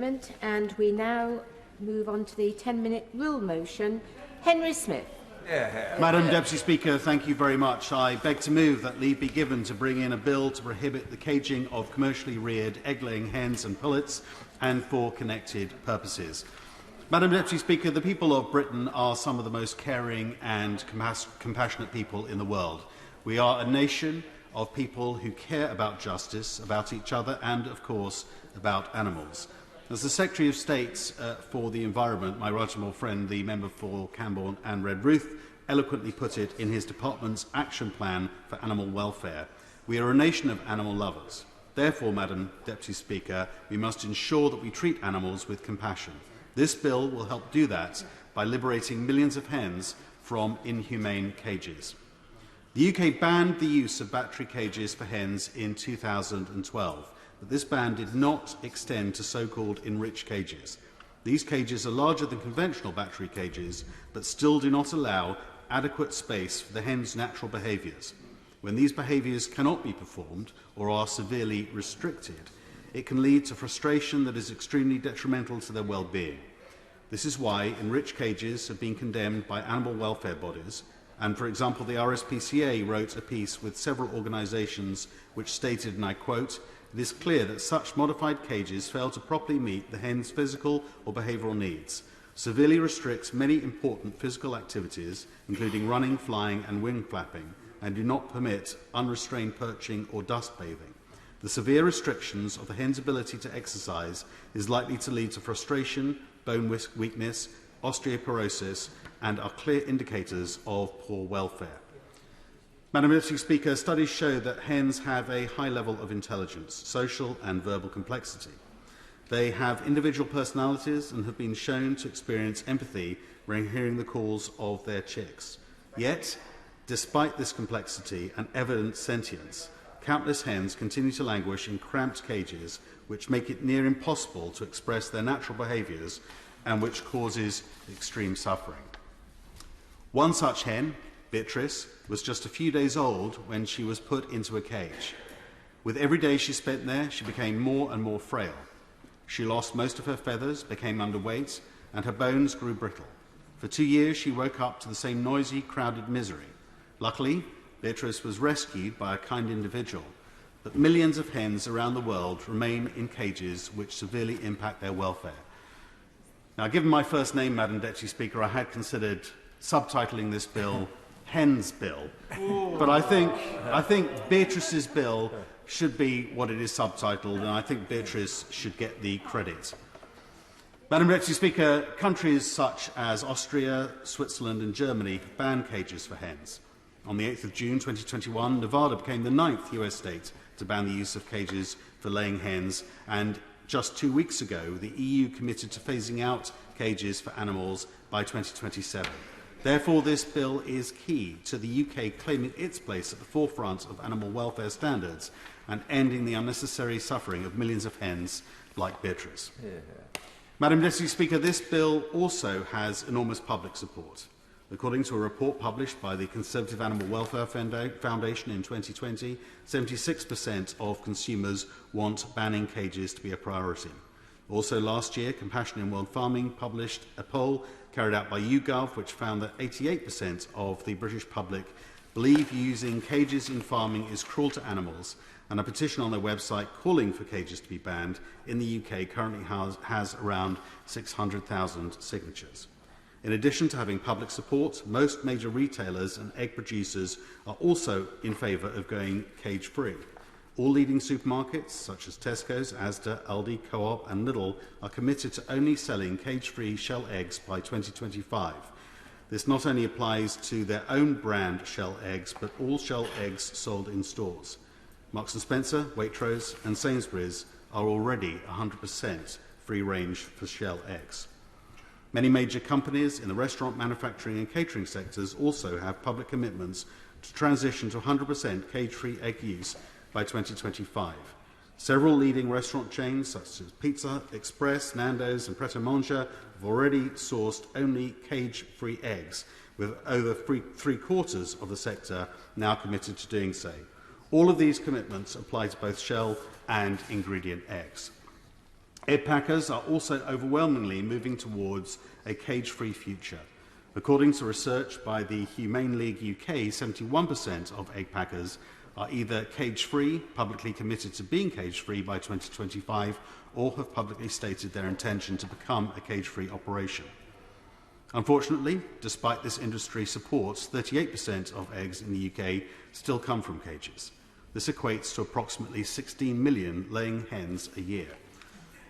statement, and we now move on to the 10-minute rule motion. Henry Smith. Madam Deputy Speaker, thank you very much. I beg to move that leave be given to bring in a bill to prohibit the caging of commercially reared egg-laying hens and pullets and for connected purposes. Madam Deputy Speaker, the people of Britain are some of the most caring and compassionate people in the world. We are a nation of people who care about justice, about each other and, of course, about animals. As the Secretary of State for the Environment, my right honourable friend, the member for Camborne and Redruth, eloquently put it in his department's action plan for animal welfare, we are a nation of animal lovers. Therefore, Madam Deputy Speaker, we must ensure that we treat animals with compassion. This bill will help do that by liberating millions of hens from inhumane cages. The UK banned the use of battery cages for hens in 2012. But this ban did not extend to so-called enriched cages. These cages are larger than conventional battery cages, but still do not allow adequate space for the hen's natural behaviours. When these behaviours cannot be performed or are severely restricted, it can lead to frustration that is extremely detrimental to their well-being. This is why enriched cages have been condemned by animal welfare bodies, and, for example, the RSPCA wrote a piece with several organisations which stated, and I quote, "It is clear that such modified cages fail to properly meet the hen's physical or behavioural needs, severely restricts many important physical activities, including running, flying and wing flapping, and do not permit unrestrained perching or dust bathing. The severe restrictions of the hen's ability to exercise is likely to lead to frustration, bone weakness, osteoporosis, and are clear indicators of poor welfare." Madam Deputy Speaker, studies show that hens have a high level of intelligence, social and verbal complexity. They have individual personalities and have been shown to experience empathy when hearing the calls of their chicks. Yet, despite this complexity and evident sentience, countless hens continue to languish in cramped cages, which make it near impossible to express their natural behaviours and which causes extreme suffering. One such hen, Beatrice, was just a few days old when she was put into a cage. With every day she spent there, she became more and more frail. She lost most of her feathers, became underweight, and her bones grew brittle. For 2 years she woke up to the same noisy, crowded misery. Luckily, Beatrice was rescued by a kind individual, but millions of hens around the world remain in cages which severely impact their welfare. Now, given my first name, Madam Deputy Speaker, I had considered subtitling this bill Hen's Bill, but I think Beatrice's bill should be what it is subtitled, and I think Beatrice should get the credit. Madam Deputy Speaker, countries such as Austria, Switzerland and Germany banned cages for hens. On the 8th of June 2021, Nevada became the 9th US state to ban the use of cages for laying hens, and just 2 weeks ago, the EU committed to phasing out cages for animals by 2027. Therefore, this bill is key to the UK claiming its place at the forefront of animal welfare standards and ending the unnecessary suffering of millions of hens like Beatrice. Madam Deputy Speaker, this bill also has enormous public support. According to a report published by the Conservative Animal Welfare Foundation in 2020, 76% of consumers want banning cages to be a priority. Also last year, Compassion in World Farming published a poll carried out by YouGov, which found that 88% of the British public believe using cages in farming is cruel to animals, and a petition on their website calling for cages to be banned in the UK currently has around 600,000 signatures. In addition to having public support, most major retailers and egg producers are also in favour of going cage-free. All leading supermarkets, such as Tesco's, Asda, Aldi, Co-op and Lidl, are committed to only selling cage-free shell eggs by 2025. This not only applies to their own brand shell eggs, but all shell eggs sold in stores. Marks & Spencer, Waitrose and Sainsbury's are already 100% free range for shell eggs. Many major companies in the restaurant, manufacturing and catering sectors also have public commitments to transition to 100% cage-free egg use by 2025. Several leading restaurant chains such as Pizza Express, Nando's and Pret A Manger have already sourced only cage-free eggs, with over three-quarters of the sector now committed to doing so. All of these commitments apply to both shell and ingredient eggs. Egg packers are also overwhelmingly moving towards a cage-free future. According to research by the Humane League UK, 71% of egg packers are either cage-free, publicly committed to being cage-free by 2025, or have publicly stated their intention to become a cage-free operation. Unfortunately, despite this industry support, 38% of eggs in the UK still come from cages. This equates to approximately 16 million laying hens a year.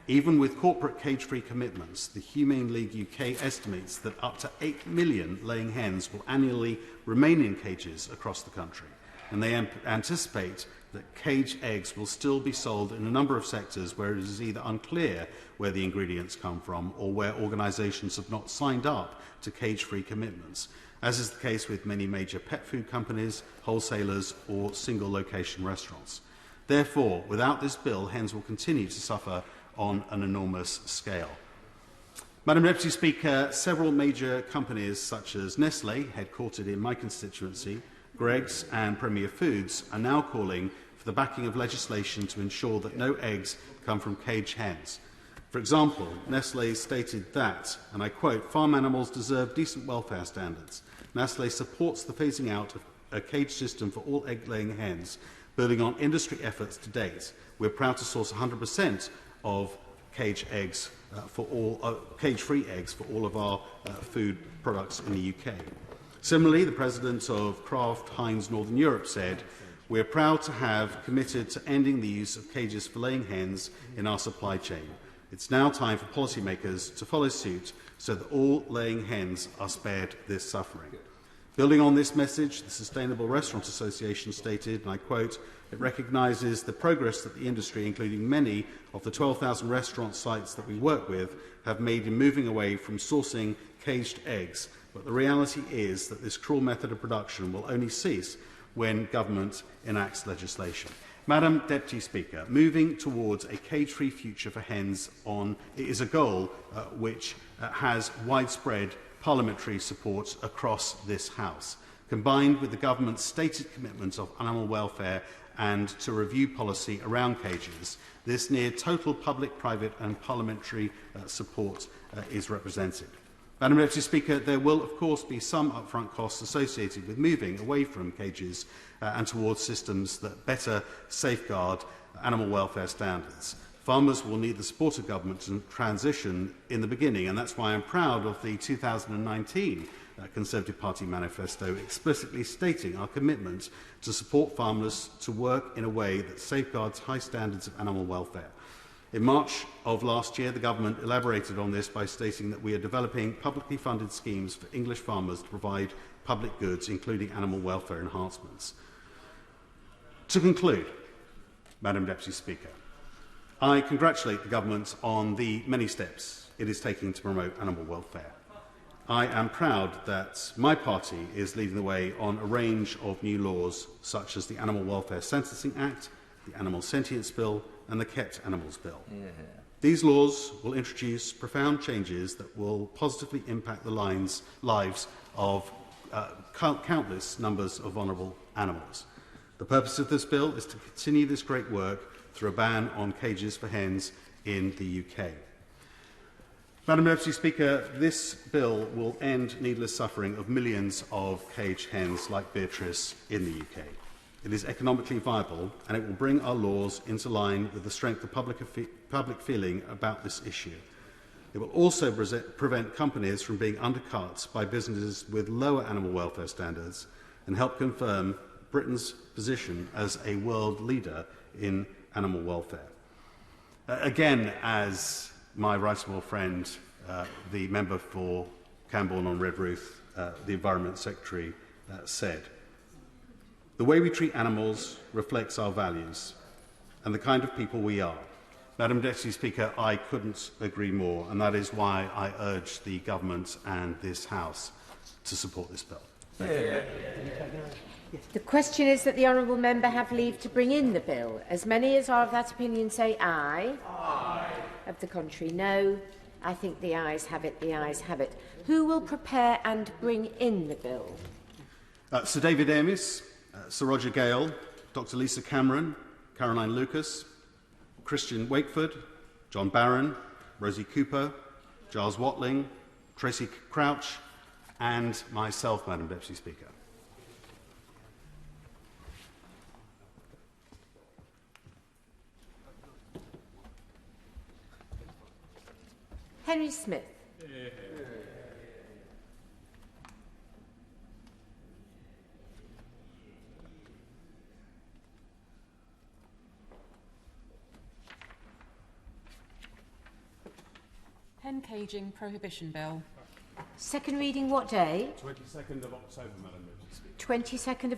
Even with corporate cage-free commitments, the Humane League UK estimates that up to 8 million laying hens will annually remain in cages across the country, and they anticipate that cage eggs will still be sold in a number of sectors where it is either unclear where the ingredients come from or where organisations have not signed up to cage-free commitments, as is the case with many major pet food companies, wholesalers or single-location restaurants. Therefore, without this bill, hens will continue to suffer on an enormous scale. Madam Deputy Speaker, several major companies such as Nestlé, headquartered in my constituency, Greggs and Premier Foods are now calling for the backing of legislation to ensure that no eggs come from cage hens. For example, Nestlé stated that, and I quote, "Farm animals deserve decent welfare standards. Nestlé supports the phasing out of a cage system for all egg-laying hens, building on industry efforts to date. We're proud to source 100% of cage eggs cage-free eggs for all of our food products in the UK." Similarly, the President of Kraft Heinz Northern Europe said, "We're proud to have committed to ending the use of cages for laying hens in our supply chain. It's now time for policymakers to follow suit so that all laying hens are spared this suffering." Building on this message, the Sustainable Restaurant Association stated, and I quote, "It recognises the progress that the industry, including many of the 12,000 restaurant sites that we work with, have made in moving away from sourcing caged eggs. But the reality is that this cruel method of production will only cease when government enacts legislation." Madam Deputy Speaker, moving towards a cage-free future for hens is a goal which has widespread parliamentary support across this House. Combined with the government's stated commitment of animal welfare and to review policy around cages, this near total public, private and parliamentary support is represented. Madam Deputy Speaker, there will of course be some upfront costs associated with moving away from cages and towards systems that better safeguard animal welfare standards. Farmers will need the support of government to transition in the beginning, and that's why I'm proud of the 2019 Conservative Party manifesto explicitly stating our commitment to support farmers to work in a way that safeguards high standards of animal welfare. In March of last year, the government elaborated on this by stating that we are developing publicly funded schemes for English farmers to provide public goods, including animal welfare enhancements. To conclude, Madam Deputy Speaker, I congratulate the government on the many steps it is taking to promote animal welfare. I am proud that my party is leading the way on a range of new laws, such as the Animal Welfare Sentencing Act, the Animal Sentience Bill and the Kept Animals Bill. Yeah. These laws will introduce profound changes that will positively impact the lives of countless numbers of vulnerable animals. The purpose of this bill is to continue this great work through a ban on cages for hens in the UK. Madam Deputy Speaker, this bill will end needless suffering of millions of cage hens like Beatrice in the UK. It is economically viable and it will bring our laws into line with the strength of public feeling about this issue. It will also prevent companies from being undercut by businesses with lower animal welfare standards and help confirm Britain's position as a world leader in animal welfare. Again, as my right honourable friend, the member for Camborne on Redruth, the Environment Secretary, said, the way we treat animals reflects our values and the kind of people we are. Madam Deputy Speaker, I couldn't agree more, and that is why I urge the government and this House to support this bill. Thank you. The question is that the honourable member have leave to bring in the bill. As many as are of that opinion say aye. Aye. Of the contrary, no. I think the ayes have it. The ayes have it. Who will prepare and bring in the bill? Sir David Amis, Sir Roger Gale, Dr Lisa Cameron, Caroline Lucas, Christian Wakeford, John Barron, Rosie Cooper, Giles Watling, Tracy Crouch, and myself, Madam Deputy Speaker. Henry Smith. Hen Caging Prohibition Bill. Second reading what day? 22nd of October, Madam Deputy Speaker. 22nd of